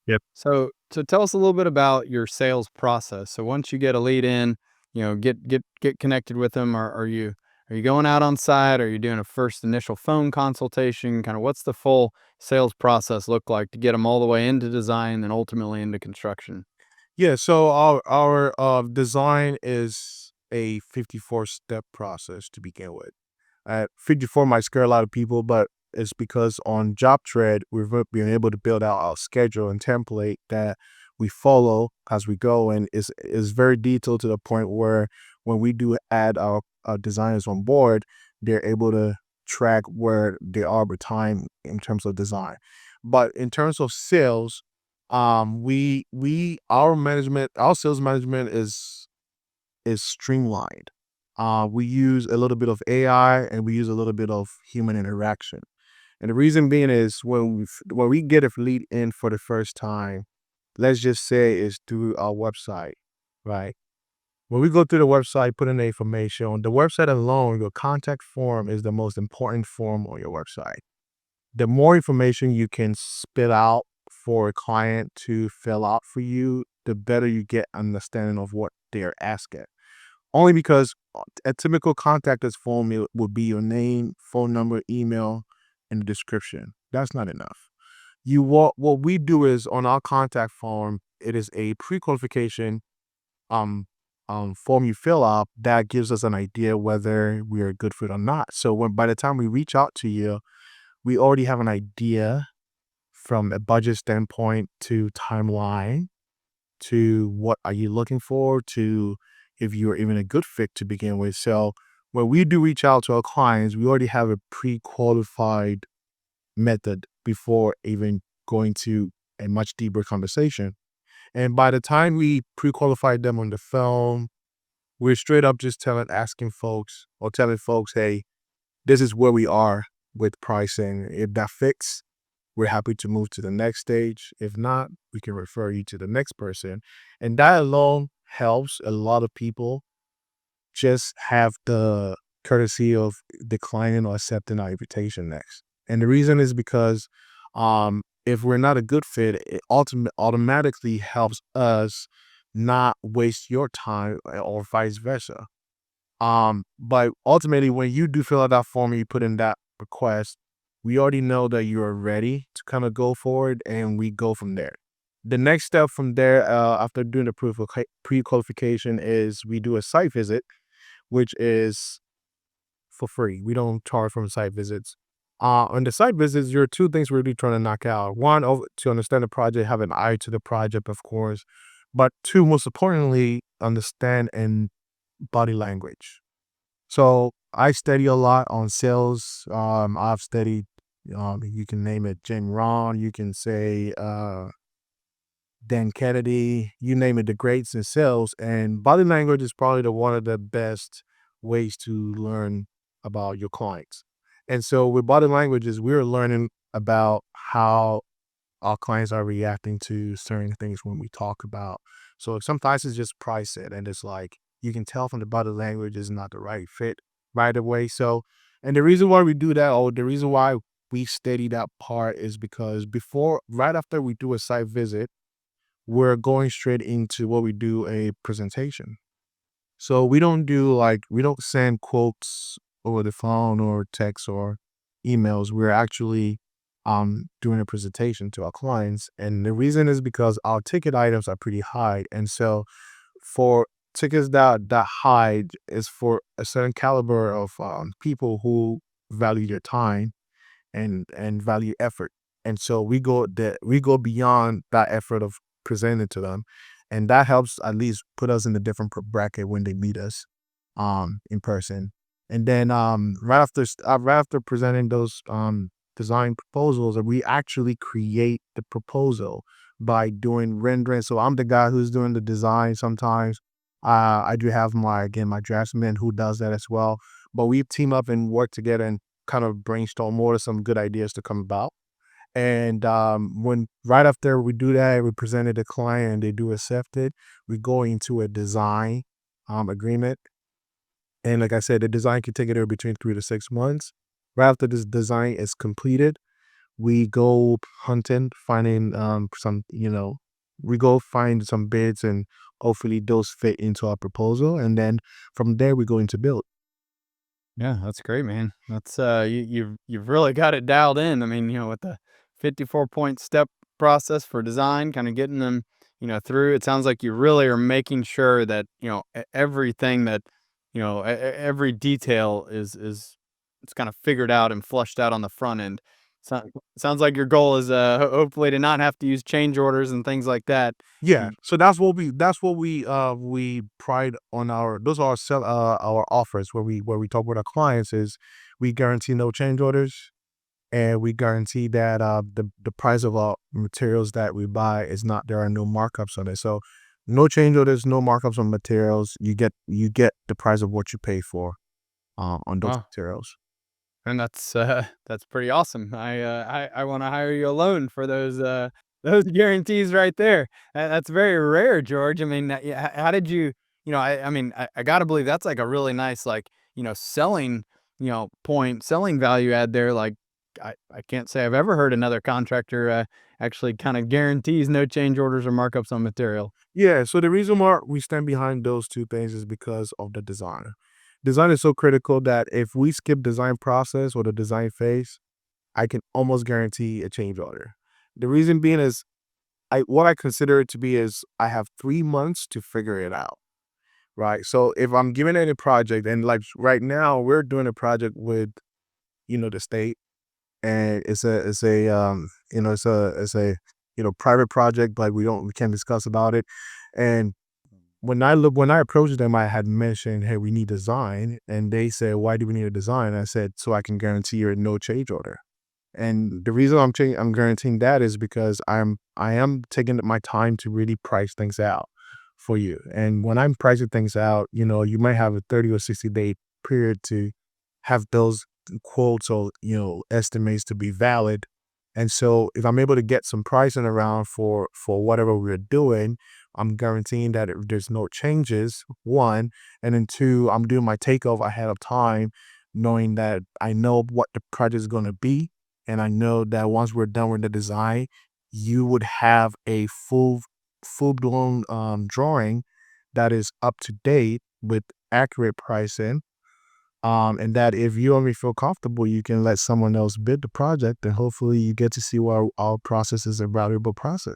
Yep. So tell us a little bit about your sales process. So once you get a lead in, get connected with them. Are you going out on site? Are you doing a first initial phone consultation? Kind of what's the full sales process look like to get them all the way into design and ultimately into construction? Yeah, so our design is a 54-step process to begin with. 54 might scare a lot of people, but it's because on JobTread, been able to build out our schedule and template that we follow as we go, and is very detailed to the point where when we do add our designers on board, they're able to track where they are with time in terms of design. But in terms of sales, we our sales management is streamlined. We use a little bit of AI and we use a little bit of human interaction. And the reason being is when we get a lead in for the first time, let's just say it's through our website, right? When we go through the website, put in the information on the website alone, your contact form is the most important form on your website. The more information you can spit out for a client to fill out for you, the better you get understanding of what they're asking. Only because a typical contactor's form would be your name, phone number, email, and the description. That's not enough. What we do is on our contact form, it is a pre-qualification um form you fill out that gives us an idea whether we are a good fit or not. So when by the time we reach out to you, we already have an idea from a budget standpoint to timeline to what are you looking for to if you're even a good fit to begin with. So when we do reach out to our clients, we already have a pre-qualified method before even going to a much deeper conversation. And by the time we pre-qualify them on the phone, we're straight up just asking folks or telling folks, hey, this is where we are with pricing. If that fits, we're happy to move to the next stage. If not, we can refer you to the next person. And that alone helps a lot of people just have the courtesy of declining or accepting our invitation next. And the reason is because if we're not a good fit, it automatically helps us not waste your time or vice versa. But ultimately, when you do fill out that form and you put in that request, we already know that you are ready to kind of go forward, and we go from there. The next step from there, after doing the pre-qualification, is we do a site visit, which is for free. We don't charge from site visits. On the site visits, there are two things we're really trying to knock out. One, to understand the project, have an eye to the project, of course. But two, most importantly, understand and body language. So I study a lot on sales. I've studied, you can name it, Jim Ron. You can say Dan Kennedy. You name it, the greats in sales. And body language is probably one of the best ways to learn about your clients. And so with body languages, we're learning about how our clients are reacting to certain things when we talk about. So sometimes it's just price it, and it's like you can tell from the body language is not the right fit right away. So, and the reason why we do that, or the reason why we study that part, is because right after we do a site visit, we're going straight into what we do a presentation. So we don't send quotes over the phone or text or emails. We're actually doing a presentation to our clients. And the reason is because our ticket items are pretty high. And so for tickets that high is for a certain caliber of people who value their time and value effort. And so we go beyond that effort of presenting to them. And that helps at least put us in a different bracket when they meet us in person. And then right after presenting those design proposals, we actually create the proposal by doing rendering. So I'm the guy who's doing the design sometimes. I do have my draftsman who does that as well. But we team up and work together and kind of brainstorm more of some good ideas to come about. And when right after we do that, we present it to the client and they do accept it, we go into a design agreement. And like I said, the design can take anywhere between 3 to 6 months. Right after this design is completed, we go hunting, finding some, we go find some bids and hopefully those fit into our proposal. And then from there we go into build. Yeah, that's great, man. That's you've really got it dialed in. I mean, with the 54-point step process for design, kind of getting them, through. It sounds like you really are making sure that, everything that, every detail is it's kind of figured out and flushed out on the front end. So, sounds like your goal is hopefully to not have to use change orders and things like that. Yeah, Y- so that's what we pride on our those are our offers where we talk with our clients is we guarantee no change orders and we guarantee that the price of our materials that we buy is not there are no markups on it. So no change orders, no markups on materials. You get the price of what you pay for on those Wow. materials. And that's pretty awesome. I want to hire you alone for those guarantees right there. That's very rare, George. I mean, yeah, how did you, I mean, I got to believe that's like a really nice, like, selling, point, selling value add there. Like, I can't say I've ever heard another contractor actually kind of guarantees no change orders or markups on material. Yeah, so the reason why we stand behind those two things is because of the design. Design is so critical that if we skip design process or the design phase, I can almost guarantee a change order. The reason being is what I consider it to be is I have 3 months to figure it out. Right. So if I'm given any project and like right now we're doing a project with, the state and it's a private project, but we can't discuss about it. And when I approached them, I had mentioned, hey, we need design. And they said, why do we need a design? I said, so I can guarantee you no change order. And the reason I'm guaranteeing that is because I am taking my time to really price things out for you. And when I'm pricing things out, you might have a 30 or 60-day period to have those quotes or, estimates to be valid. And so if I'm able to get some pricing around for whatever we're doing, I'm guaranteeing that there's no changes, one, and then two, I'm doing my takeoff ahead of time, knowing that I know what the project is going to be and I know that once we're done with the design, you would have a full blown drawing that is up to date with accurate pricing. And that if you only feel comfortable, you can let someone else bid the project, and hopefully you get to see why our process is a valuable process.